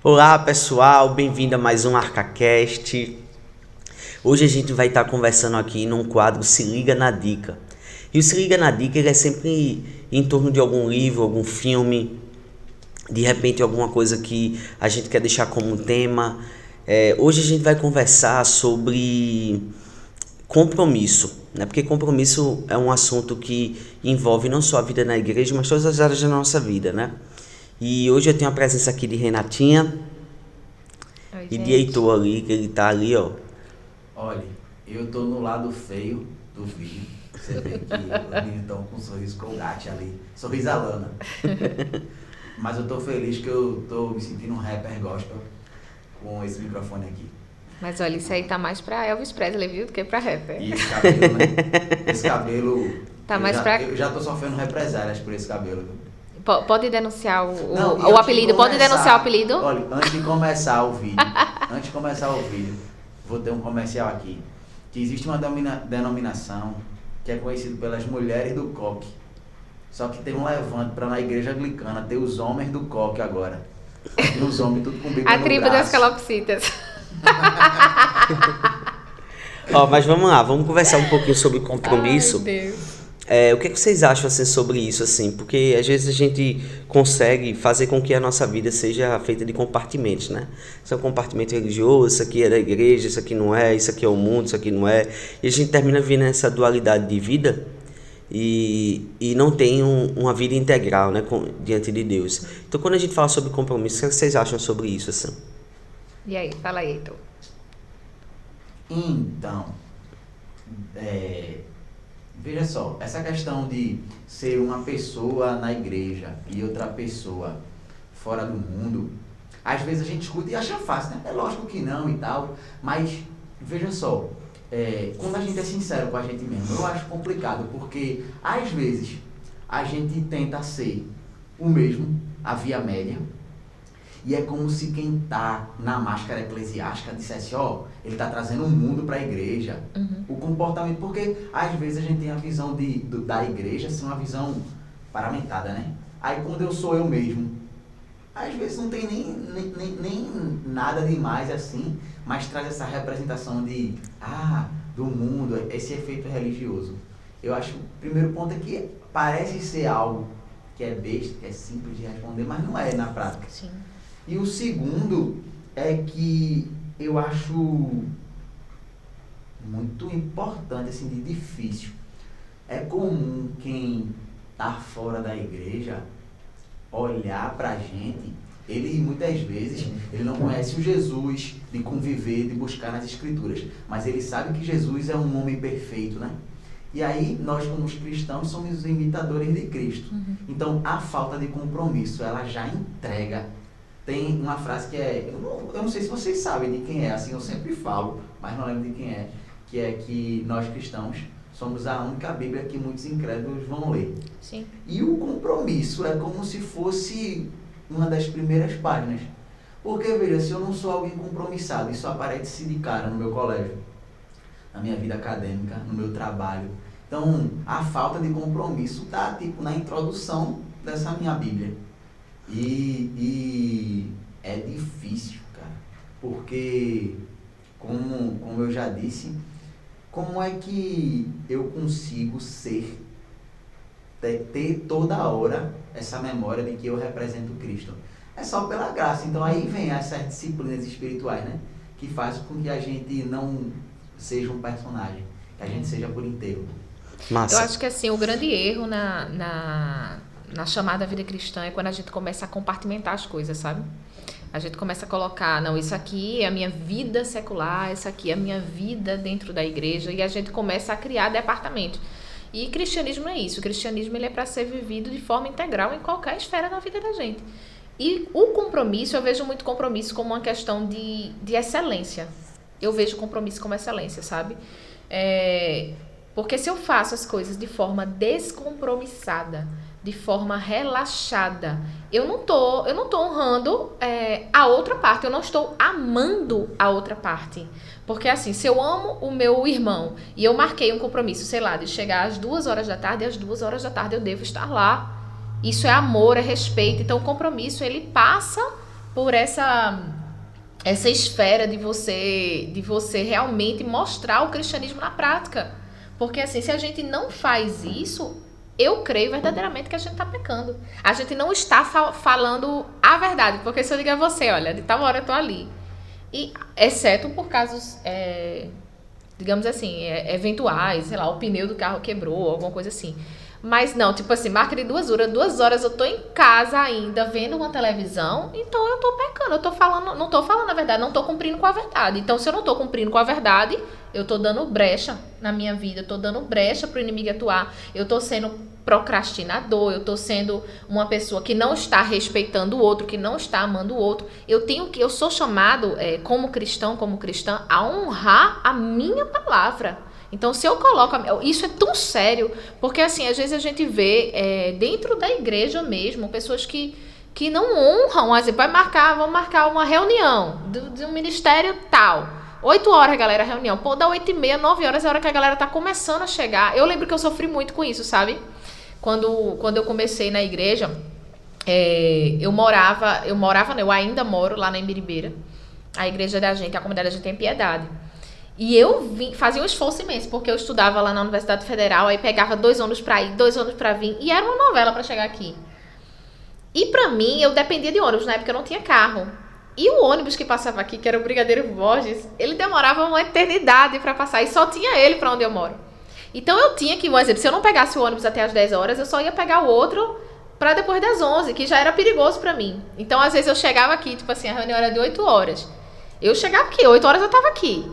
Olá pessoal, bem-vindo a mais um ArcaCast. Hoje a gente vai estar conversando aqui num quadro Se Liga na Dica. E o Se Liga na Dica ele é sempre em torno de algum livro, algum filme, de repente alguma coisa que a gente quer deixar como um tema. Hoje a gente vai conversar sobre compromisso, né? Porque compromisso é um assunto que envolve não só a vida na igreja, mas todas as áreas da nossa vida, né? E hoje eu tenho a presença aqui de Renatinha. Oi, E de gente. Heitor ali, que ele tá ali, ó. Olha, eu tô no lado feio do vídeo. Você vê que os meninos estão com um sorriso colgate ali. Sorriso Alana. Mas eu tô feliz que eu tô me sentindo um rapper gospel com esse microfone aqui. Mas olha, isso aí tá mais pra Elvis Presley, viu? Do que pra rapper. E esse cabelo, né? Esse cabelo... Tá mais pra... Eu já tô sofrendo represálias por esse cabelo. Pode denunciar Não, o apelido? Pode denunciar o apelido? Olha, antes de começar o vídeo, vou ter um comercial aqui. Que existe uma denominação que é conhecida pelas mulheres do coque. Só que tem um levante para na igreja anglicana ter os homens do coque agora. E os homens tudo com Bíblia A no tribo braço. das calopsitas. Ó, mas vamos lá, vamos conversar um pouquinho sobre compromisso. Ai, Deus. O que vocês acham assim, sobre isso, assim? Porque às vezes a gente consegue fazer com que a nossa vida seja feita de compartimentos, né? Isso é um compartimento religioso, isso aqui é da igreja, isso aqui não é, isso aqui é o mundo, isso aqui não é. E a gente termina vivendo essa dualidade de vida e não tem uma vida integral, né, diante de Deus. Então, quando a gente fala sobre compromisso, o que vocês acham sobre isso, assim? E aí, fala aí, Heitor. Então, veja só, essa questão de ser uma pessoa na igreja e outra pessoa fora do mundo, às vezes a gente escuta e acha fácil, né? É lógico que não e tal, mas veja só, quando a gente é sincero com a gente mesmo, eu acho complicado, porque às vezes a gente tenta ser o mesmo, a via média, e é como se quem tá na máscara eclesiástica dissesse, ele tá trazendo o mundo para a igreja. Uhum. O comportamento, porque às vezes a gente tem a visão da igreja ser uma visão paramentada, né? Aí quando eu sou eu mesmo, às vezes não tem nem nada demais assim, mas traz essa representação do mundo, esse efeito religioso. Eu acho que o primeiro ponto é que parece ser algo que é besta, que é simples de responder, mas não é na prática. Sim. E o segundo é que eu acho muito importante, assim, de difícil. É comum quem tá fora da igreja olhar pra gente, ele muitas vezes, ele não conhece o Jesus de conviver, de buscar nas escrituras, mas ele sabe que Jesus é um homem perfeito, né? E aí, nós como os cristãos somos os imitadores de Cristo. Uhum. Então, a falta de compromisso, ela já entrega. Tem uma frase que eu não sei se vocês sabem de quem é, assim, eu sempre falo, mas não lembro de quem é, que é que nós cristãos somos a única Bíblia que muitos incrédulos vão ler. Sim. E o compromisso é como se fosse uma das primeiras páginas. Porque, veja, se eu não sou alguém compromissado, isso aparece de cara no meu colégio, na minha vida acadêmica, no meu trabalho. Então, a falta de compromisso está, tipo, na introdução dessa minha Bíblia. E é difícil, cara, porque, como eu já disse, como é que eu consigo ter toda hora essa memória de que eu represento Cristo? É só pela graça. Então aí vem essas disciplinas espirituais, né? Que fazem com que a gente não seja um personagem, que a gente seja por inteiro. Massa. Eu acho que assim, o grande erro na chamada vida cristã é quando a gente começa a compartimentar as coisas, sabe? A gente começa a colocar, não, isso aqui é a minha vida secular, isso aqui é a minha vida dentro da igreja, e a gente começa a criar departamentos. E cristianismo é isso, o cristianismo ele é para ser vivido de forma integral em qualquer esfera da vida da gente. E o compromisso, eu vejo muito compromisso como uma questão de excelência. Eu vejo compromisso como excelência, sabe? Porque se eu faço as coisas de forma descompromissada, de forma relaxada, eu não tô honrando a outra parte, eu não estou amando a outra parte. Porque assim, se eu amo o meu irmão e eu marquei um compromisso, sei lá, de chegar às 2h da tarde, e às 2h da tarde eu devo estar lá. Isso é amor, é respeito. Então o compromisso, ele passa por essa esfera de você realmente mostrar o cristianismo na prática. Porque assim, se a gente não faz isso, eu creio verdadeiramente que a gente está pecando. A gente não está falando a verdade. Porque se eu digo a você, olha, de tal hora eu tô ali. E, exceto por casos, digamos assim, eventuais, sei lá, o pneu do carro quebrou, alguma coisa assim. Mas não, tipo assim, marca de 2 horas, 2 horas eu tô em casa ainda, vendo uma televisão, então eu tô pecando, eu tô falando, não tô falando a verdade, não tô cumprindo com a verdade. Então, se eu não tô cumprindo com a verdade, eu tô dando brecha na minha vida, eu tô dando brecha pro inimigo atuar, eu tô sendo procrastinador, eu tô sendo uma pessoa que não está respeitando o outro, que não está amando o outro. Eu sou chamado, como cristão, como cristã, a honrar a minha palavra. Então, se eu coloco... Isso é tão sério, porque, assim, às vezes a gente vê dentro da igreja mesmo, pessoas que não honram, assim, vamos marcar uma reunião de um ministério tal. 8 horas, galera, reunião. Pô, dá 8h30, 9 horas é a hora que a galera tá começando a chegar. Eu lembro que eu sofri muito com isso, sabe? Quando eu comecei na igreja, eu ainda moro lá na Imbiribeira. A igreja da gente, a comunidade da gente tem piedade. E eu fazia um esforço imenso, porque eu estudava lá na Universidade Federal, aí pegava 2 ônibus pra ir, 2 ônibus pra vir, e era uma novela pra chegar aqui. E pra mim, eu dependia de ônibus, na época eu não tinha carro. E o ônibus que passava aqui, que era o Brigadeiro Borges, ele demorava uma eternidade pra passar, e só tinha ele pra onde eu moro. Então eu tinha que, por exemplo, se eu não pegasse o ônibus até as 10 horas, eu só ia pegar o outro pra depois das 11, que já era perigoso pra mim. Então, às vezes, eu chegava aqui, tipo assim, a reunião era de 8 horas. Eu chegava aqui, 8 horas eu tava aqui.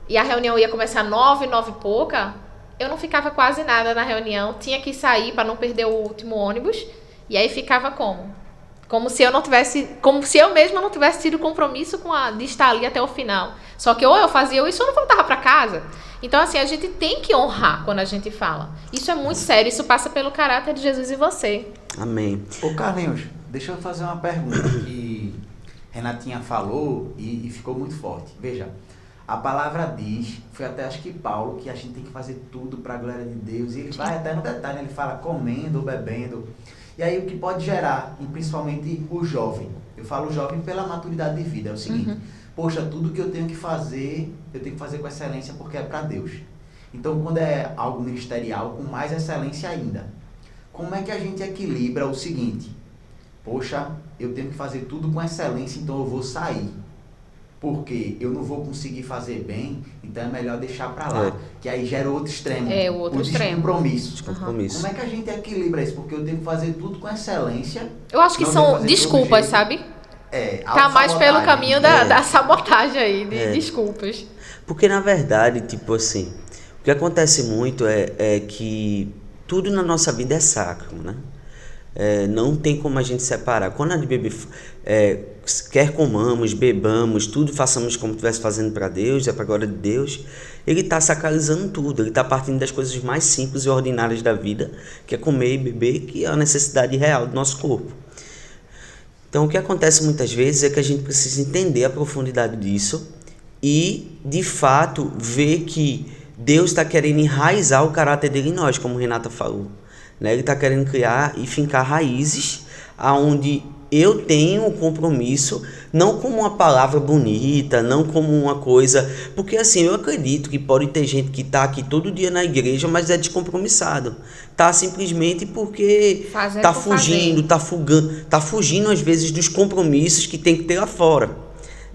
E a reunião ia começar 9 e pouca, eu não ficava quase nada na reunião, tinha que sair para não perder o último ônibus, e aí ficava como se eu mesma não tivesse tido compromisso de estar ali até o final. Só que ou eu fazia isso ou eu não voltava para casa. Então, assim, a gente tem que honrar quando a gente fala. Isso é muito sério, isso passa pelo caráter de Jesus em você. Amém. Ô Carlinhos, deixa eu fazer uma pergunta que Renatinha falou e ficou muito forte. Veja, a palavra diz, foi até acho que Paulo, que a gente tem que fazer tudo para a glória de Deus. E ele vai até no detalhe, ele fala comendo, bebendo. E aí o que pode gerar, e principalmente o jovem. Eu falo jovem pela maturidade de vida. É o seguinte, poxa, tudo que eu tenho que fazer com excelência porque é para Deus. Então, quando é algo ministerial, com mais excelência ainda. Como é que a gente equilibra o seguinte? Poxa, eu tenho que fazer tudo com excelência, então eu vou sair. Porque eu não vou conseguir fazer bem, então é melhor deixar pra lá. Que aí gera outro extremo. O outro extremo. Descompromisso. Descompromisso. Como é que a gente equilibra isso? Porque eu tenho que fazer tudo com excelência. Eu acho que são desculpas, sabe? Tá mais pelo caminho da sabotagem aí, de desculpas. Porque, na verdade, tipo assim, o que acontece muito é que tudo na nossa vida é sacro, né? Não tem como a gente separar. Quando a Bíblia quer comamos, bebamos, tudo façamos como estivesse fazendo para Deus, para a glória de Deus, ele está sacralizando tudo, ele está partindo das coisas mais simples e ordinárias da vida, que é comer e beber, que é a necessidade real do nosso corpo. Então, o que acontece muitas vezes é que a gente precisa entender a profundidade disso e, de fato, ver que Deus está querendo enraizar o caráter dele em nós, como Renata falou. Ele está querendo criar e fincar raízes aonde eu tenho um compromisso, não como uma palavra bonita, não como uma coisa... Porque assim, eu acredito que pode ter gente que está aqui todo dia na igreja, mas é descompromissado. Está simplesmente porque está fugindo, está fugindo às vezes dos compromissos que tem que ter lá fora.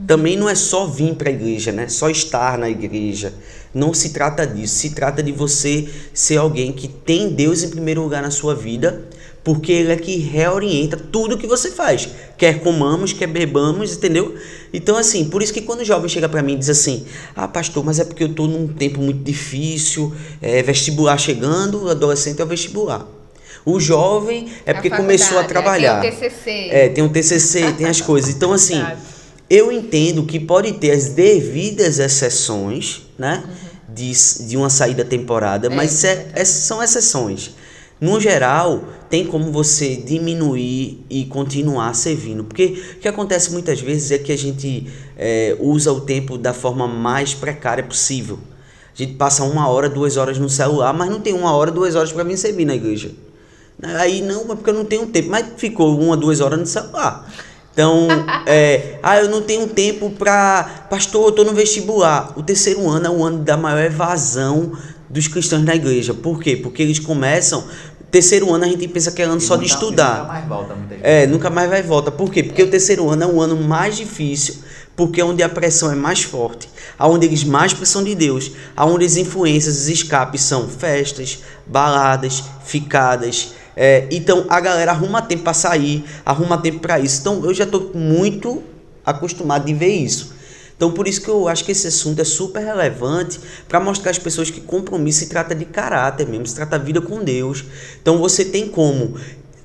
Também não é só vir para a igreja, né? Só estar na igreja. Não se trata disso. Se trata de você ser alguém que tem Deus em primeiro lugar na sua vida, porque Ele é que reorienta tudo que você faz. Quer comamos, quer bebamos, entendeu? Então, assim, por isso que quando o jovem chega para mim e diz assim, pastor, mas é porque eu estou num tempo muito difícil, vestibular chegando, adolescente é o vestibular. O jovem é porque começou a trabalhar. Tem o TCC. Tem o TCC, tem as coisas. Então, assim... Eu entendo que pode ter as devidas exceções, né, de uma saída temporada, mas são exceções. No geral, tem como você diminuir e continuar servindo. Porque o que acontece muitas vezes é que a gente usa o tempo da forma mais precária possível. A gente passa 1 hora, 2 horas no celular, mas não tem 1 hora, 2 horas para vir servir na igreja. Aí não, é porque eu não tenho tempo, mas ficou 1 ou 2 horas no celular. Então, eu não tenho tempo para... Pastor, eu estou no vestibular. O terceiro ano é o ano da maior evasão dos cristãos na igreja. Por quê? Porque eles começam... Terceiro ano a gente pensa que é ano só de estudar. Nunca mais volta, muitas vezes. Nunca mais vai volta. Por quê? Porque o terceiro ano é um ano mais difícil, porque é onde a pressão é mais forte, aonde eles mais precisam de Deus, aonde as influências, os escapes são festas, baladas, ficadas. Então a galera arruma tempo para sair, arruma tempo para isso. Então eu já estou muito acostumado de ver isso. Então por isso que eu acho que esse assunto é super relevante para mostrar às pessoas que compromisso se trata de caráter mesmo, se trata da vida com Deus. Então você tem como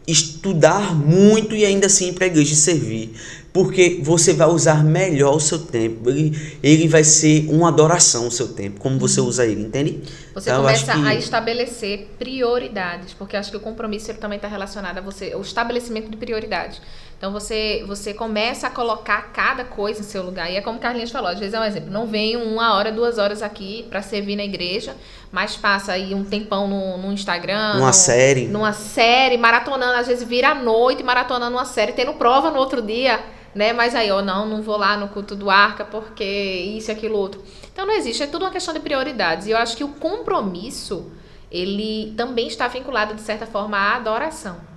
estudar muito e ainda assim ir para a igreja servir, porque você vai usar melhor o seu tempo. Ele vai ser uma adoração o seu tempo, como você usa ele, entende? Você então, começa a estabelecer prioridades, porque eu acho que o compromisso ele também está relacionado a você, o estabelecimento de prioridades. Então você começa a colocar cada coisa em seu lugar. E é como o Carlinhos falou, às vezes é um exemplo. Não venho 1 hora, 2 horas aqui para servir na igreja, mas passa aí um tempão no Instagram. Numa série, maratonando. Às vezes vira à noite, maratonando uma série, tendo prova no outro dia, né? Mas aí, não vou lá no culto do Arca porque isso, aquilo, outro. Então não existe, é tudo uma questão de prioridades. E eu acho que o compromisso, ele também está vinculado, de certa forma, à adoração.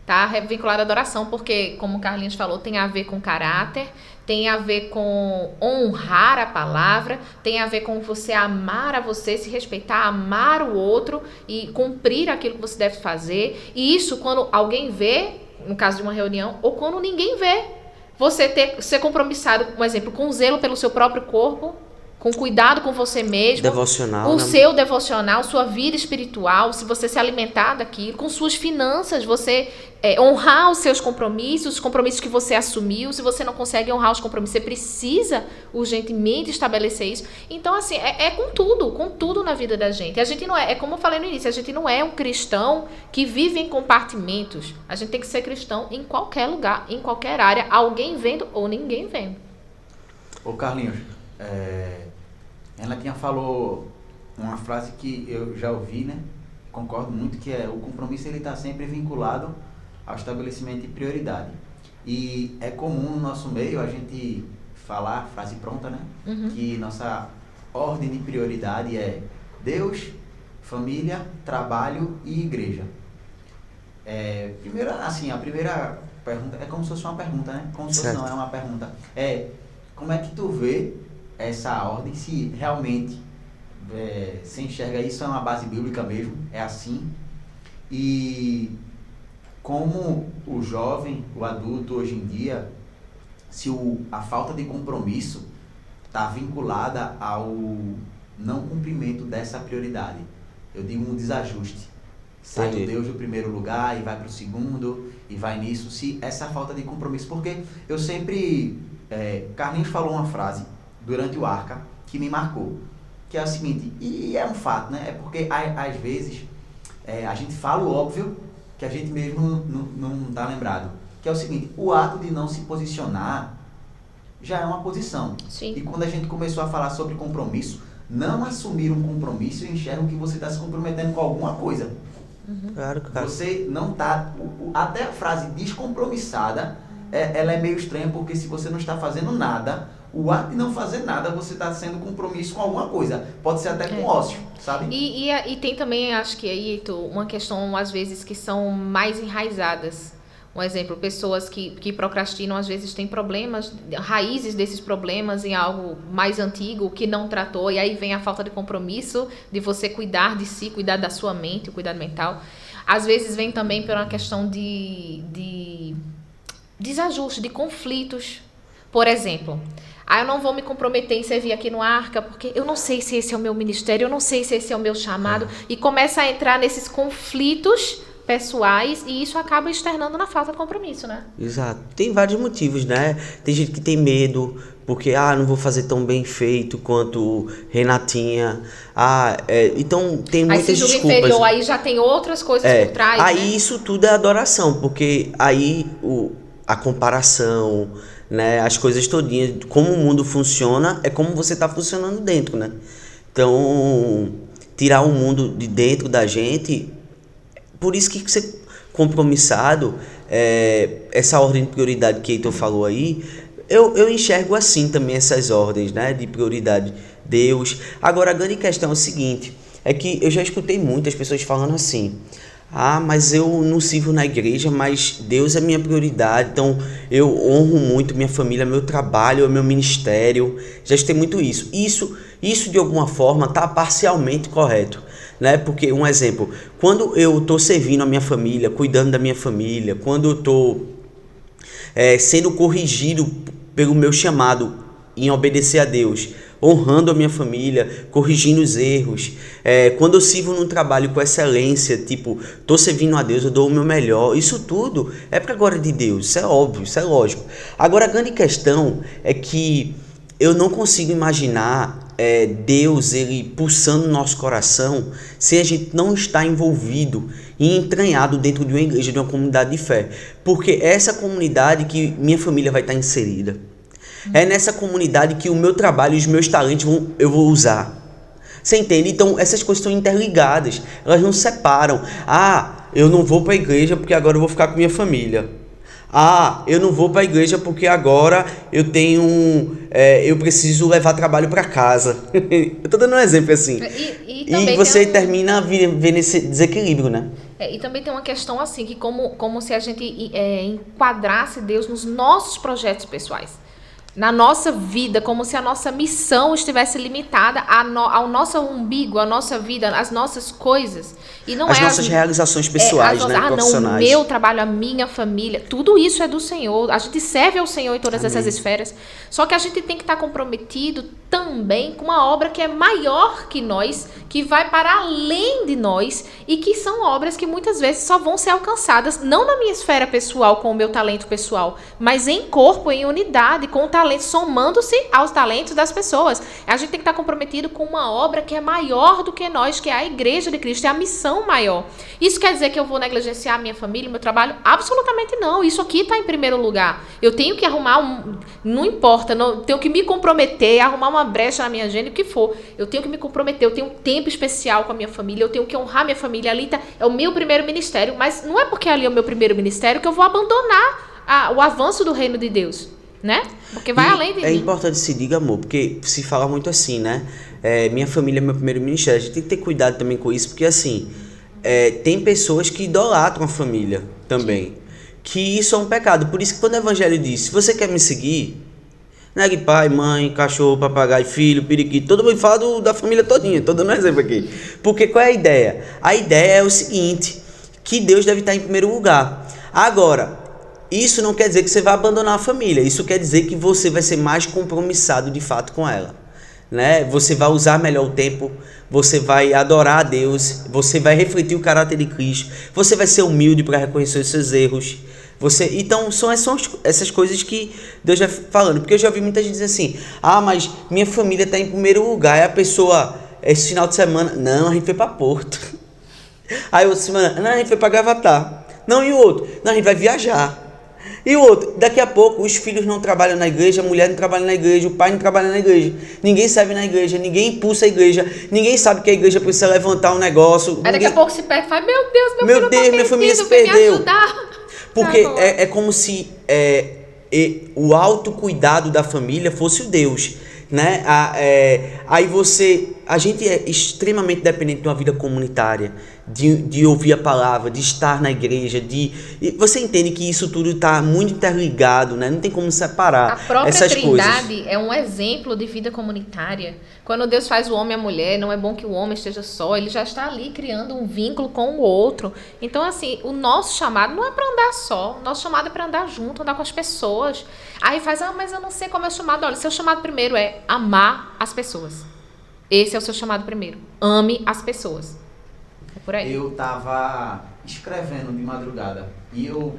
Tá vinculado à adoração, porque, como o Carlinhos falou, tem a ver com caráter, tem a ver com honrar a palavra, tem a ver com você amar a você, se respeitar, amar o outro e cumprir aquilo que você deve fazer. E isso quando alguém vê, no caso de uma reunião, ou quando ninguém vê. Você ser compromissado, por exemplo, com zelo pelo seu próprio corpo, com cuidado com você mesmo, devocional, o seu devocional, sua vida espiritual, se você se alimentar daquilo, com suas finanças, você honrar os seus compromissos, os compromissos que você assumiu. Se você não consegue honrar os compromissos, você precisa urgentemente estabelecer isso. Então, assim, com tudo na vida da gente. A gente não é como eu falei no início, a gente não é um cristão que vive em compartimentos. A gente tem que ser cristão em qualquer lugar, em qualquer área, alguém vendo ou ninguém vendo. Ô Carlinhos, Renatinha falou uma frase que eu já ouvi, né? Concordo muito, que o compromisso ele está sempre vinculado ao estabelecimento de prioridade. E é comum no nosso meio a gente falar, frase pronta, né? Uhum. Que nossa ordem de prioridade é Deus, família, trabalho e igreja. Primeiro, assim, a primeira pergunta é como se fosse uma pergunta, né? Como se fosse, não é uma pergunta. Como é que tu vê essa ordem, se realmente você enxerga isso é uma base bíblica mesmo, é assim, e como o jovem, o adulto hoje em dia, se a falta de compromisso está vinculada ao não cumprimento dessa prioridade. Eu digo um desajuste. Sai o Deus do primeiro lugar e vai para o segundo, e vai nisso, se essa falta de compromisso, porque eu sempre... Carlinhos falou uma frase durante o Arca que me marcou, que é o seguinte, e é um fato, né? É porque às vezes a gente fala o óbvio que a gente mesmo não está lembrado, que é o seguinte: o ato de não se posicionar já é uma posição. Sim. E quando a gente começou a falar sobre compromisso, não assumir um compromisso, eu enxergo que você está se comprometendo com alguma coisa. Uhum. Claro. Você não está... Até a frase descompromissada, ela é meio estranha, porque se você não está fazendo nada, o ato de não fazer nada, você está sendo compromisso com alguma coisa. Pode ser até com ócio, sabe? E tem também, acho que aí, uma questão, às vezes, que são mais enraizadas. Um exemplo, pessoas que procrastinam, às vezes, têm problemas, raízes desses problemas em algo mais antigo, que não tratou, e aí vem a falta de compromisso, de você cuidar de si, cuidar da sua mente, o cuidado mental. Às vezes vem também por uma questão de desajuste, de conflitos. Por exemplo, eu não vou me comprometer em servir aqui no Arca, porque eu não sei se esse é o meu ministério, eu não sei se esse é o meu chamado, e começa a entrar nesses conflitos pessoais, e isso acaba externando na falta de compromisso, né? Exato. Tem vários motivos, né? Tem gente que tem medo, porque, não vou fazer tão bem feito quanto Renatinha. Então tem muitas desculpas. Aí se julga inferior, aí já tem outras coisas por trás, aí, né? Isso tudo é adoração, porque aí a comparação, né, as coisas todinhas, como o mundo funciona, é como você está funcionando dentro, né? Então, tirar o mundo de dentro da gente... Por isso que compromissado, essa ordem de prioridade que Heitor falou aí, eu enxergo assim também essas ordens, né, de prioridade. Deus. Agora, a grande questão é o seguinte, é que eu já escutei muitas pessoas falando assim, mas eu não sirvo na igreja, mas Deus é minha prioridade, então eu honro muito minha família, meu trabalho, meu ministério. Já escutei muito isso. Isso de alguma forma está parcialmente correto, né? Porque, um exemplo, quando eu estou servindo a minha família, cuidando da minha família, quando eu estou sendo corrigido pelo meu chamado em obedecer a Deus, honrando a minha família, corrigindo os erros, quando eu sirvo num trabalho com excelência, tipo, tô servindo a Deus, eu dou o meu melhor, isso tudo é para a glória de Deus, isso é óbvio, isso é lógico. Agora, a grande questão é que eu não consigo imaginar Deus, ele pulsando no nosso coração, se a gente não está envolvido e entranhado dentro de uma igreja, de uma comunidade de fé, porque é essa comunidade que minha família vai estar inserida. É nessa comunidade que o meu trabalho e os meus talentos eu vou usar. Você entende? Então, essas coisas estão interligadas. Elas não se separam. Eu não vou para a igreja porque agora eu vou ficar com minha família. Eu não vou para a igreja porque agora eu preciso levar trabalho para casa. Eu estou dando um exemplo assim. E você termina vendo esse desequilíbrio, né? E também tem uma questão assim, que como se a gente enquadrasse Deus nos nossos projetos pessoais. Na nossa vida, como se a nossa missão estivesse limitada ao nosso umbigo, à nossa vida, às nossas coisas. E não as nossas realizações pessoais, né, profissionais. Não, o meu trabalho, a minha família, tudo isso é do Senhor. A gente serve ao Senhor em todas essas esferas. Só que a gente tem que estar comprometido também com uma obra que é maior que nós, que vai para além de nós e que são obras que muitas vezes só vão ser alcançadas, não na minha esfera pessoal, com o meu talento pessoal, mas em corpo, em unidade, com o talento, somando-se aos talentos das pessoas. A gente tem que estar comprometido com uma obra que é maior do que nós, que é a Igreja de Cristo, é a missão maior. Isso quer dizer que eu vou negligenciar a minha família, meu trabalho? Absolutamente não. Isso aqui está em primeiro lugar. Eu tenho que arrumar não importa, tenho que me comprometer, arrumar uma brecha na minha agenda, o que for. Eu tenho que me comprometer, eu tenho um tempo especial com a minha família, eu tenho que honrar minha família. Ali é o meu primeiro ministério, mas não é porque ali é o meu primeiro ministério que eu vou abandonar o avanço do reino de Deus, né? Porque vai além de mim. É importante se diga, amor, porque se fala muito assim, né? Minha família é meu primeiro ministério. A gente tem que ter cuidado também com isso, porque assim, tem pessoas que idolatram a família também. Que isso é um pecado. Por isso que quando o evangelho diz, se você quer me seguir, negue pai, mãe, cachorro, papagaio, filho, periquito, todo mundo fala da família todinha. Tô dando um exemplo aqui. Porque qual é a ideia? A ideia é o seguinte, que Deus deve estar em primeiro lugar. Agora, isso não quer dizer que você vai abandonar a família. Isso quer dizer que você vai ser mais compromissado de fato com ela, né? Você vai usar melhor o tempo, você vai adorar a Deus, você vai refletir o caráter de Cristo, você vai ser humilde para reconhecer os seus erros. Então são essas coisas que Deus vai falando. Porque eu já ouvi muita gente dizer assim, mas minha família está em primeiro lugar. Aí a pessoa, esse final de semana, não, a gente foi para Porto. Aí outra semana, não, a gente foi para Gravatar. Não, e o outro? Não, a gente vai viajar. E o outro, daqui a pouco os filhos não trabalham na igreja, a mulher não trabalha na igreja, o pai não trabalha na igreja, ninguém serve na igreja, ninguém impulsa a igreja, ninguém sabe que a igreja precisa levantar um negócio. Aí daqui a pouco se perde e fala, meu Deus, meu filho minha família se perdeu. Porque é como se o autocuidado da família fosse o Deus, né? A gente é extremamente dependente de uma vida comunitária, de ouvir a palavra, de estar na igreja, e você entende que isso tudo está muito interligado, né? Não tem como separar essas coisas. A própria Trindade é um exemplo de vida comunitária. Quando Deus faz o homem e a mulher, não é bom que o homem esteja só, ele já está ali criando um vínculo com o outro. Então, assim, o nosso chamado não é para andar só, o nosso chamado é para andar junto, andar com as pessoas. Aí faz, mas eu não sei como é o chamado. Olha, seu chamado primeiro é amar as pessoas. Esse é o seu chamado primeiro. Ame as pessoas. É por aí. Eu estava escrevendo de madrugada e eu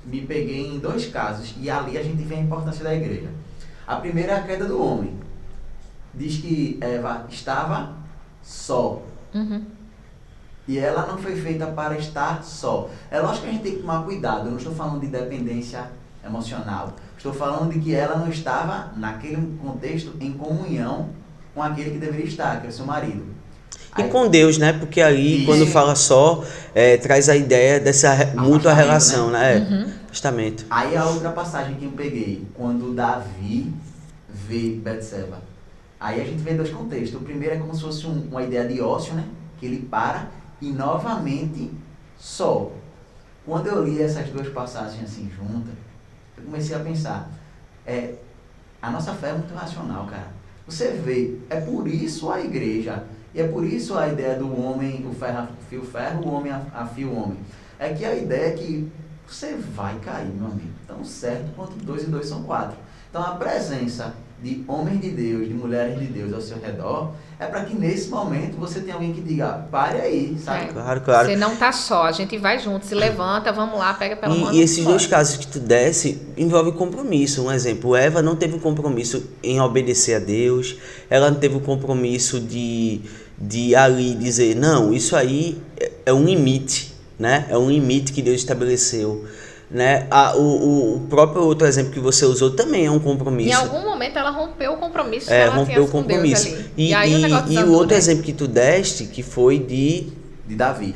me peguei em 2 casos. E ali a gente vê a importância da igreja. A primeira é a queda do homem. Diz que Eva estava só. Uhum. E ela não foi feita para estar só. É lógico que a gente tem que tomar cuidado. Eu não estou falando de dependência emocional. Estou falando de que ela não estava, naquele contexto, em comunhão com aquele que deveria estar, que é o seu marido. E com Deus, né? Porque aí, quando fala só, traz a ideia dessa mútua relação, né? Testamento. Aí a outra passagem que eu peguei, quando Davi vê Betseba. Aí a gente vê dois contextos. O primeiro é como se fosse uma ideia de ócio, né? Que ele para e novamente só. Quando eu li essas duas passagens assim juntas, eu comecei a pensar, a nossa fé é muito racional, cara. Você vê, é por isso a igreja, e é por isso a ideia do homem, o ferro afia o ferro, o homem afia o homem. É que a ideia é que você vai cair, meu amigo. Tão certo quanto 2 e 2 são 4. Então a presença de homens de Deus, de mulheres de Deus ao seu redor, é para que nesse momento você tenha alguém que diga, pare aí, sabe? Claro. Você não tá só, a gente vai junto, se levanta, vamos lá, pega pela mão. E esses dois casos que tu desse envolvem compromisso. Um exemplo, Eva não teve o compromisso em obedecer a Deus, ela não teve o compromisso de ali dizer, não, isso aí é um limite, né? É um limite que Deus estabeleceu. Né? O próprio outro exemplo que você usou também é um compromisso. Em algum momento ela rompeu o compromisso. Rompeu o compromisso. E o outro exemplo que tu deste, que foi de Davi.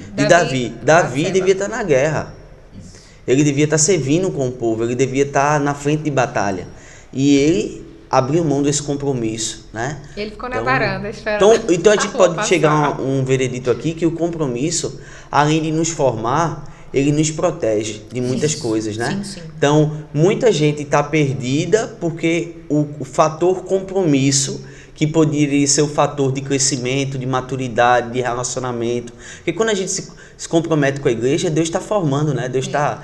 Davi devia estar na guerra. Isso. Ele devia estar servindo com o povo, ele devia estar na frente de batalha. E ele abriu mão desse compromisso, né? Ele ficou na varanda esperando. Então a gente pode chegar a um veredito aqui que o compromisso, além de nos formar, ele nos protege de muitas coisas, né? Sim. Então, muita gente está perdida porque o fator compromisso, que poderia ser o fator de crescimento, de maturidade, de relacionamento. Porque quando a gente se compromete com a igreja, Deus está formando, né? Deus está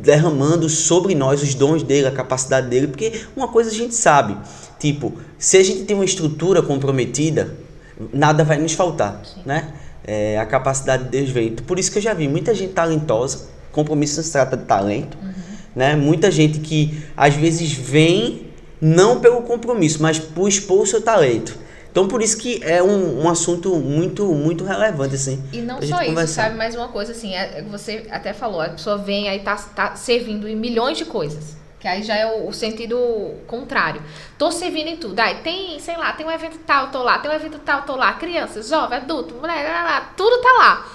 derramando sobre nós os dons dele, a capacidade dele. Porque uma coisa a gente sabe, tipo, se a gente tem uma estrutura comprometida, nada vai nos faltar, né? A capacidade de Deus veio. Por isso que eu já vi muita gente talentosa, compromisso não se trata de talento, né? Muita gente que às vezes vem não pelo compromisso, mas por expor o seu talento. Então por isso que é um assunto muito relevante, assim. E não só isso, sabe? Mais uma coisa, assim, você até falou, a pessoa vem aí tá servindo em milhões de coisas. Que aí já é o sentido contrário. Tô servindo em tudo. Aí tem, sei lá, tem um evento tal, tô lá. Tem um evento tal, tô lá. Criança, jovem, adulto, mulher, tudo tá lá.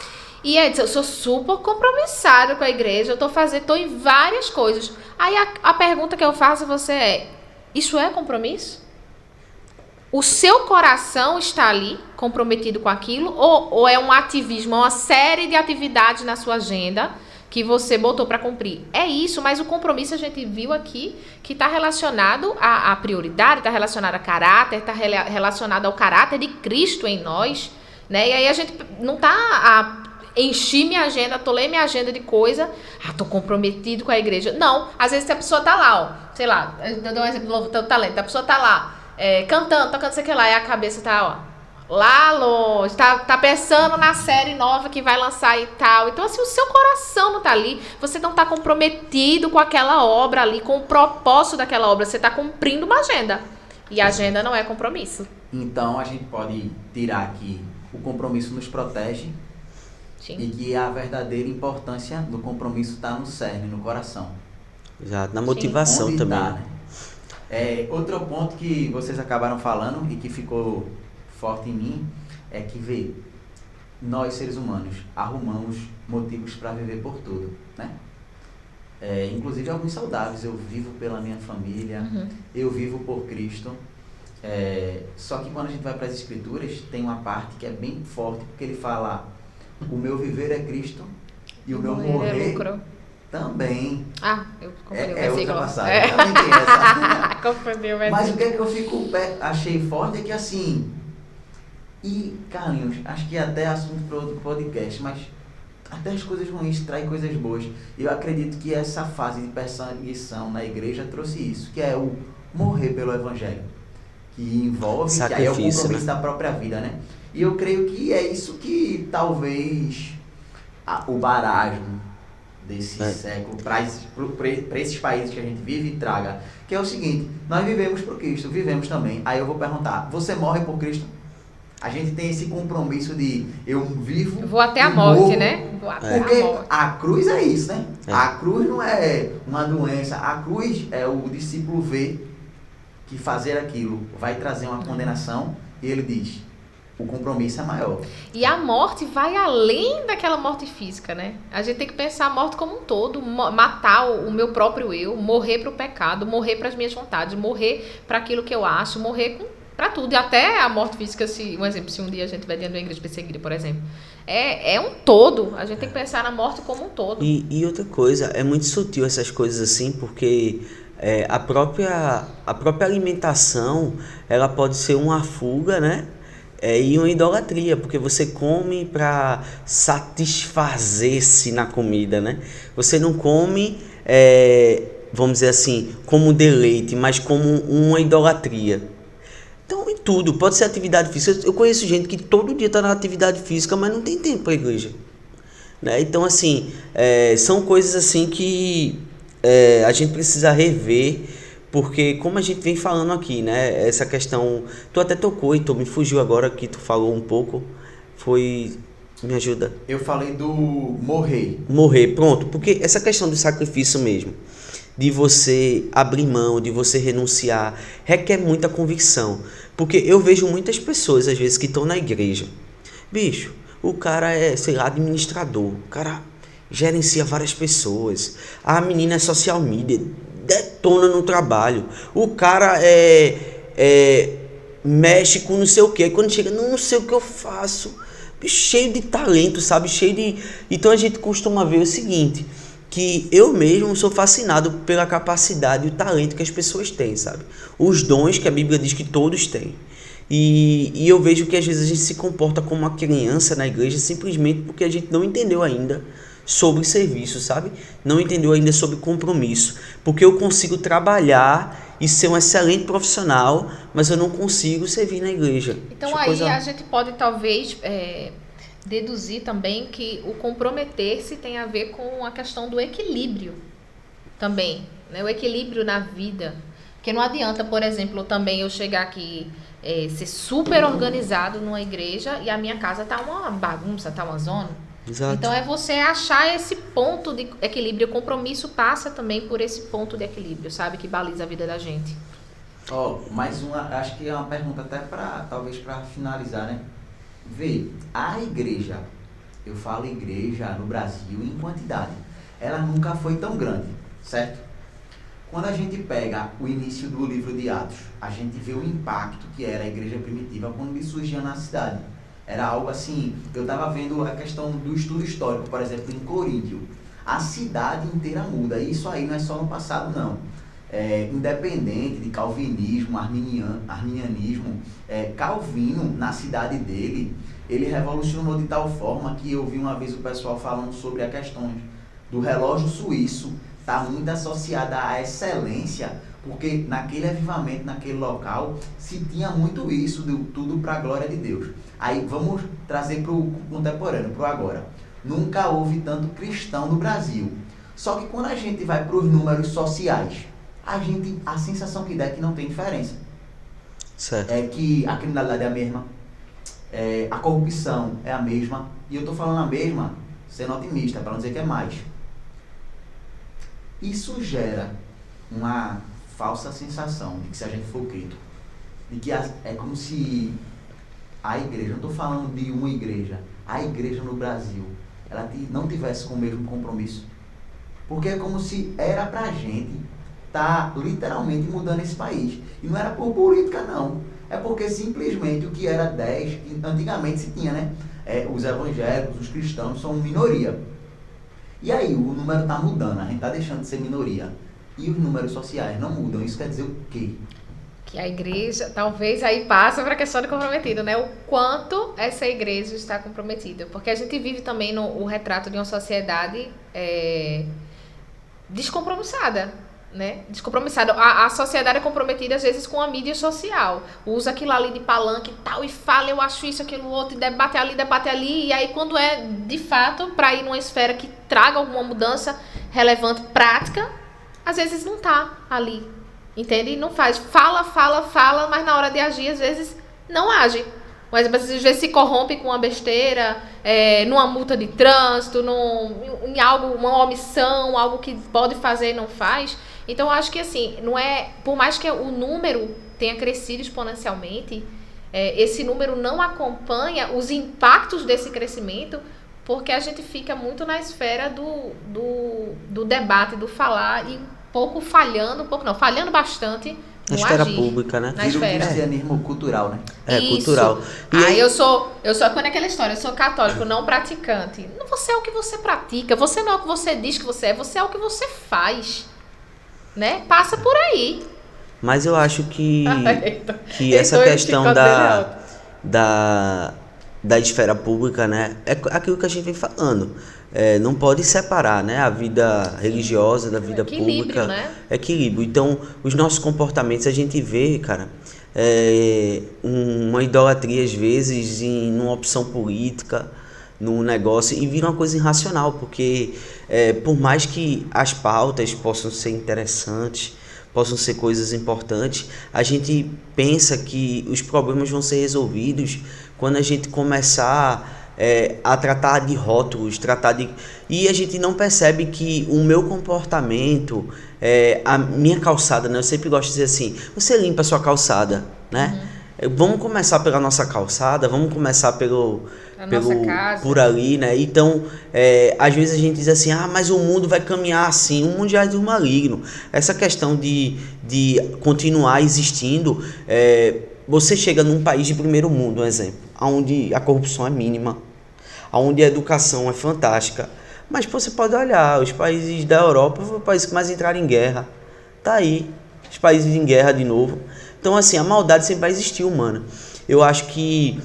E aí, eu sou super compromissada com a igreja. Tô em várias coisas. Aí a pergunta que eu faço a você é, isso é compromisso? O seu coração está ali, comprometido com aquilo? Ou é um ativismo, uma série de atividades na sua agenda que você botou para cumprir? É isso, mas o compromisso a gente viu aqui que está relacionado à prioridade, está relacionado a caráter, está relacionado ao caráter de Cristo em nós, né? E aí a gente não está enchi minha agenda, atolei minha agenda de coisa, tô comprometido com a igreja. Não, às vezes a pessoa tá lá, ó, sei lá, eu dou um exemplo novo do talento, a pessoa tá lá, cantando, tocando sei o que lá, e a cabeça tá, ó, lá longe, tá pensando na série nova que vai lançar e tal. Então, assim, o seu coração não tá ali, você não tá comprometido com aquela obra ali, com o propósito daquela obra, você tá cumprindo uma agenda. E a agenda não é compromisso. Então, a gente pode tirar aqui, o compromisso nos protege. Sim. E que a verdadeira importância do compromisso está no cerne, no coração. Exato, na motivação também. Tá, né? Outro ponto que vocês acabaram falando e que ficou forte em mim é que nós seres humanos arrumamos motivos para viver por tudo, né? Inclusive alguns saudáveis. Eu vivo pela minha família, eu vivo por Cristo. Só que quando a gente vai para as escrituras, tem uma parte que é bem forte, porque ele fala: o meu viver é Cristo e o meu morrer também. Eu confundi o versículo. Outra passagem, também tem essa. Confundi o versículo. Mas o que é que eu achei forte é que assim, e Carlinhos, acho que até assunto para outro podcast, mas até as coisas ruins traem coisas boas. Eu acredito que essa fase de perseguição na igreja trouxe isso, que é o morrer pelo evangelho, que envolve, que aí é o compromisso, né, da própria vida, né? E eu creio que é isso que talvez o barasmo desse século para esses países que a gente vive traga, que é o seguinte: nós vivemos por Cristo, vivemos também. Aí eu vou perguntar, você morre por Cristo? A gente tem esse compromisso de eu vivo, eu vou até a morte, morro, né? Porque a cruz é isso, né? A cruz não é uma doença, a cruz é o discípulo ver que fazer aquilo vai trazer uma condenação, e ele diz: o compromisso é maior. E a morte vai além daquela morte física, né? A gente tem que pensar a morte como um todo, matar o meu próprio eu, morrer para o pecado, morrer para as minhas vontades, morrer para aquilo que eu acho, morrer para tudo. E até a morte física, se um dia a gente vai dentro da igreja perseguida, por exemplo. É um todo. A gente tem que pensar na morte como um todo. E outra coisa, é muito sutil essas coisas assim, porque a própria alimentação, ela pode ser uma fuga, né? E uma idolatria, porque você come para satisfazer-se na comida, né? Você não come, vamos dizer assim, como deleite, mas como uma idolatria. Então, em tudo, pode ser atividade física. Eu conheço gente que todo dia está na atividade física, mas não tem tempo para a igreja, né? Então, assim, são coisas assim que a gente precisa rever, porque como a gente vem falando aqui, né? Essa questão, tu até tocou e tu me fugiu agora que tu falou um pouco, me ajuda. Eu falei do morrer. Morrer, pronto, porque essa questão do sacrifício mesmo, de você abrir mão, de você renunciar, requer muita convicção, porque eu vejo muitas pessoas às vezes que estão na igreja, bicho, o cara é, sei lá, administrador, o cara gerencia várias pessoas, a menina é social media, detona no trabalho, o cara mexe com não sei o que, quando chega, não sei o que eu faço, cheio de talento, sabe, então a gente costuma ver o seguinte, que eu mesmo sou fascinado pela capacidade e o talento que as pessoas têm, sabe, os dons que a Bíblia diz que todos têm. E eu vejo que às vezes a gente se comporta como uma criança na igreja simplesmente porque a gente não entendeu ainda sobre serviço, sabe? Não entendeu ainda sobre compromisso. Porque eu consigo trabalhar e ser um excelente profissional, mas eu não consigo servir na igreja. Então aí a gente pode talvez deduzir também que o comprometer-se tem a ver com a questão do equilíbrio também, né? O equilíbrio na vida. Porque não adianta, por exemplo, também eu chegar aqui ser super organizado numa igreja e a minha casa tá uma bagunça, tá uma zona. Exato. Então é você achar esse ponto de equilíbrio. O compromisso passa também por esse ponto de equilíbrio, sabe? Que baliza a vida da gente. Mais uma, acho que é uma pergunta até talvez para finalizar, né? Vê, a igreja, eu falo igreja no Brasil em quantidade, ela nunca foi tão grande, certo? Quando a gente pega o início do livro de Atos, a gente vê o impacto que era a igreja primitiva quando ele surgia na cidade. Era algo assim, eu estava vendo a questão do estudo histórico, por exemplo, em Coríntio. A cidade inteira muda, e isso aí não é só no passado, não. Independente de calvinismo, arminianismo, Calvino, na cidade dele, ele revolucionou de tal forma que eu vi uma vez o pessoal falando sobre a questão do relógio suíço, está muito associada à excelência, porque naquele avivamento, naquele local, se tinha muito isso, tudo para a glória de Deus. Aí vamos trazer para o contemporâneo, para o agora. Nunca houve tanto cristão no Brasil. Só que quando a gente vai para os números sociais, a sensação que dá é que não tem diferença. Certo. É que a criminalidade é a mesma, a corrupção é a mesma, e eu estou falando a mesma sendo otimista, para não dizer que é mais. Isso gera uma falsa sensação de que se a gente for crítico, de que é como se a igreja, não estou falando de uma igreja, a igreja no Brasil, ela não tivesse com o mesmo compromisso. Porque é como se era pra gente estar literalmente mudando esse país. E não era por política, não. É porque simplesmente o que era 10, que antigamente se tinha, né? Os evangélicos, os cristãos são minoria. E aí o número está mudando, a gente está deixando de ser minoria. E os números sociais não mudam. Isso quer dizer o quê? Que a igreja, talvez aí passa para a questão de comprometido, né? O quanto essa igreja está comprometida. Porque a gente vive também o retrato de uma sociedade descompromissada, né? Descompromissada. A sociedade é comprometida às vezes com a mídia social. Usa aquilo ali de palanque e tal, e fala, eu acho isso, aquilo, outro, e debate ali. E aí quando é, de fato, para ir numa esfera que traga alguma mudança relevante, prática, às vezes não tá ali. Entende? Não faz. Fala, mas na hora de agir, às vezes, não age. Mas às vezes se corrompe com uma besteira, numa multa de trânsito, em algo, uma omissão, algo que pode fazer e não faz. Então, eu acho que assim, não é, por mais que o número tenha crescido exponencialmente, esse número não acompanha os impactos desse crescimento, porque a gente fica muito na esfera do debate, do falar, e falhando bastante Na no esfera agir. pública, né? Na Vira o esfera. cristianismo cultural, né? Isso. Cultural. E Aí eu sou quando é aquela história, eu sou católico, não praticante. Você é o que você pratica, você não é o que você diz que você é o que você faz. Né? Passa por aí. Mas eu acho que Então, essa eu questão fico da esfera pública, né, é aquilo que a gente vem falando. Não pode separar, né, a vida religiosa da vida Equilíbrio, pública. né? Equilíbrio. Então, os nossos comportamentos a gente vê, cara, uma idolatria às vezes em uma opção política, num negócio, e vira uma coisa irracional, porque por mais que as pautas possam ser interessantes, possam ser coisas importantes, a gente pensa que os problemas vão ser resolvidos quando a gente começar a tratar de rótulos, e a gente não percebe que o meu comportamento, a minha calçada, né? Eu sempre gosto de dizer assim, você limpa a sua calçada, né? Vamos começar pela nossa calçada, vamos começar nossa casa. por ali, né? Então, às vezes a gente diz assim, mas o mundo vai caminhar assim, o mundo já é do maligno. Essa questão de continuar existindo, você chega num país de primeiro mundo, um exemplo, onde a corrupção é mínima, onde a educação é fantástica, mas você pode olhar, os países da Europa foram os países que mais entraram em guerra, tá aí, os países em guerra de novo. Então, assim, a maldade sempre vai existir, humana. Eu acho que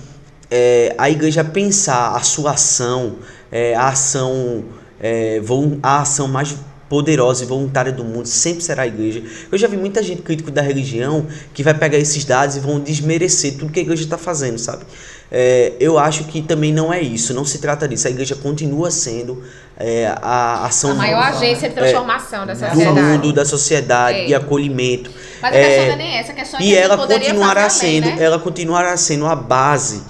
a igreja pensar a sua ação, a ação mais poderosa e voluntária do mundo sempre será a igreja. Eu já vi muita gente crítica da religião que vai pegar esses dados e vão desmerecer tudo que a igreja está fazendo, sabe? Eu acho que também não é isso, não se trata disso. A igreja continua sendo a ação a maior agência de transformação da do sociedade. mundo, da sociedade, de acolhimento. Mas a questão não é nem essa, a questão é que E a gente ela poderia continuará fazer além, sendo, né? ela continuará sendo a base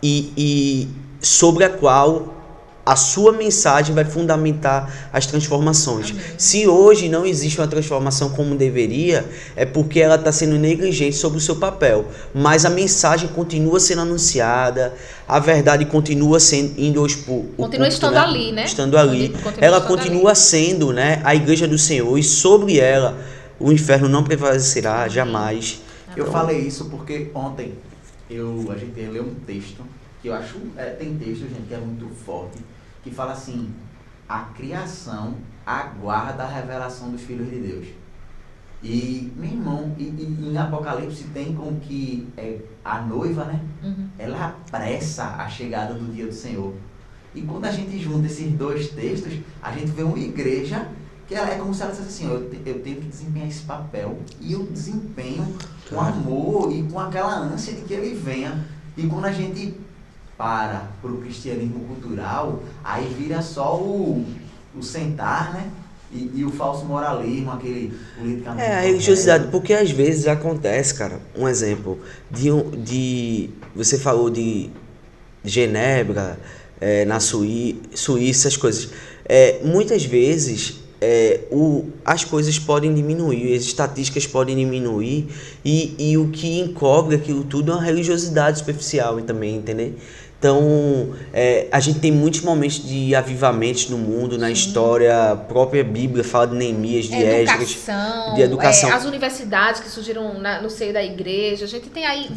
e sobre a qual a sua mensagem vai fundamentar as transformações. Amém. Se hoje não existe uma transformação como deveria, é porque ela está sendo negligente sobre o seu papel. Mas a mensagem continua sendo anunciada, a verdade continua sendo indo aos Continua estando ali, né? Estando ali. Ela continua sendo, né, a igreja do Senhor, e sobre ela o inferno não prevalecerá jamais. Eu falei isso porque ontem a gente leu um texto que eu acho, tem texto, gente, que é muito forte, que fala assim, a criação aguarda a revelação dos filhos de Deus. E, meu irmão, em Apocalipse tem com que a noiva, né, ela apressa a chegada do dia do Senhor. E quando a gente junta esses dois textos, a gente vê uma igreja que ela é como se ela dissesse assim, eu tenho que desempenhar esse papel, e eu desempenho com amor e com aquela ânsia de que ele venha. E quando a gente para o cristianismo cultural, aí vira só o sentar, né? E o falso moralismo, aquele politicamente... A religiosidade, porque às vezes acontece, cara, um exemplo, você falou de Genebra, na Suíça, as coisas. Muitas vezes as coisas podem diminuir, as estatísticas podem diminuir, e o que encobre aquilo tudo é uma religiosidade superficial também, entendeu? Então, a gente tem muitos momentos de avivamentos no mundo, na história, a própria Bíblia fala de Neemias, de Esdras, de educação. As universidades que surgiram no seio da igreja, a gente tem aí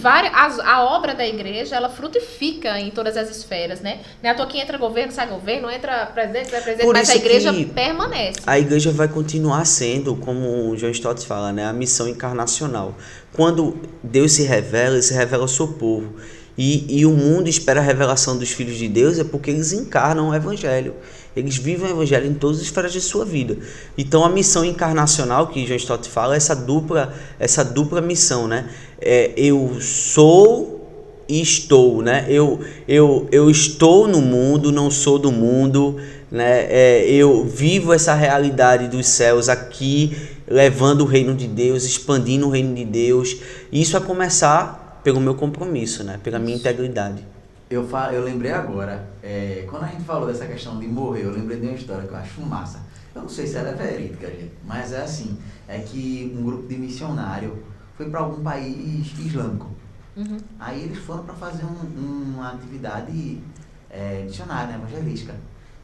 a obra da igreja, ela frutifica em todas as esferas, né? Não é à toa que entra governo, sai governo, entra presidente, sai presidente, mas a igreja permanece. A igreja vai continuar sendo, como o John Stott fala, né, a missão encarnacional. Quando Deus se revela, ele se revela ao seu povo. E o mundo espera a revelação dos filhos de Deus porque eles encarnam o Evangelho. Eles vivem o Evangelho em todas as esferas de sua vida. Então a missão encarnacional que John Stott fala é essa dupla missão, né? Eu sou e estou, né? Eu estou no mundo, não sou do mundo, né? Eu vivo essa realidade dos céus aqui, levando o reino de Deus, expandindo o reino de Deus. E isso a começar pelo meu compromisso, né? Pela minha integridade. Eu lembrei agora, quando a gente falou dessa questão de morrer, eu lembrei de uma história que eu acho massa. Eu não sei se ela é verídica, gente, mas é assim, que um grupo de missionário foi para algum país islâmico. Aí eles foram para fazer uma atividade missionária, né, evangelística.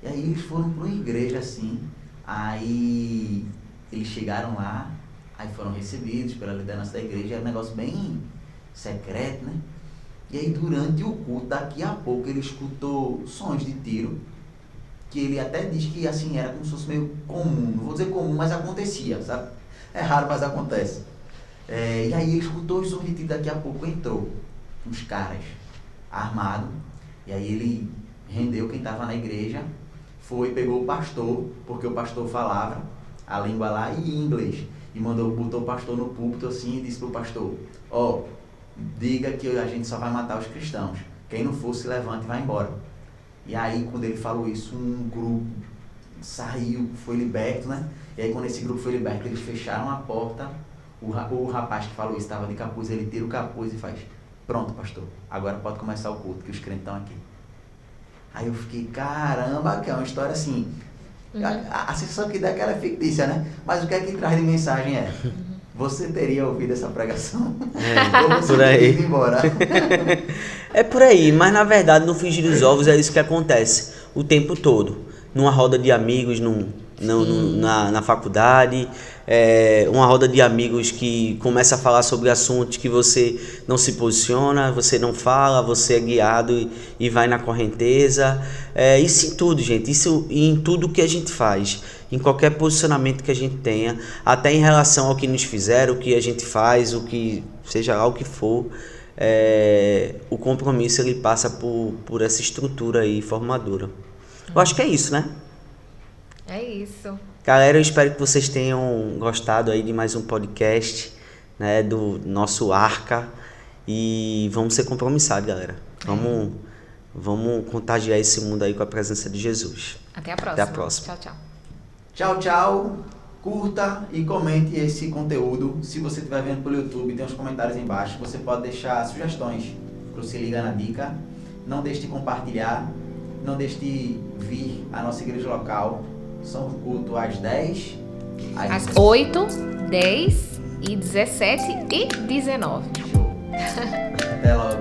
E aí eles foram para uma igreja assim, aí eles chegaram lá, aí foram recebidos pela liderança da igreja, era um negócio bem secreto, né? E aí durante o culto, daqui a pouco, ele escutou sons de tiro, que ele até diz que assim, era como se fosse meio comum, não vou dizer comum, mas acontecia, sabe? É raro, mas acontece. E aí ele escutou os sons de tiro, daqui a pouco entrou uns caras armados, e aí ele rendeu quem estava na igreja, foi, pegou o pastor, porque o pastor falava a língua lá e inglês, e botou o pastor no púlpito assim e disse pro pastor, diga que a gente só vai matar os cristãos, quem não for se levante e vai embora. E aí quando ele falou isso, um grupo saiu, foi liberto, né? E aí quando esse grupo foi liberto, eles fecharam a porta, o rapaz que falou isso estava de capuz, ele tira o capuz e faz, pronto pastor, agora pode começar o culto, que os crentes estão aqui. Aí eu fiquei, caramba, que é uma história assim, a sensação que dá é que ela é fictícia, né? Mas o que é que traz de mensagem é, você teria ouvido essa pregação? Ou você por aí. teria ido embora? É por aí, mas na verdade no frigir dos ovos é isso que acontece o tempo todo. Numa roda de amigos, na faculdade, uma roda de amigos que começa a falar sobre assuntos que você não se posiciona, você não fala, você é guiado e vai na correnteza. Isso em tudo, gente, isso em tudo que a gente faz, em qualquer posicionamento que a gente tenha, até em relação ao que nos fizeram, o que a gente faz, o que seja lá o que for. O compromisso ele passa por essa estrutura aí formadora. Eu acho que é isso, né? É isso. Galera, eu espero que vocês tenham gostado aí de mais um podcast, né, do nosso Arca, e vamos ser compromissados, galera. Vamos contagiar esse mundo aí com a presença de Jesus. Até a próxima. Até a próxima. Tchau, tchau. Tchau, tchau. Curta e comente esse conteúdo. Se você estiver vendo pelo YouTube, tem uns comentários embaixo. Você pode deixar sugestões para o Se Liga na Dica. Não deixe de compartilhar. Não deixe de vir à nossa igreja local. São culto às 10, às 8, 10 e 17 e 19. Show. Até logo.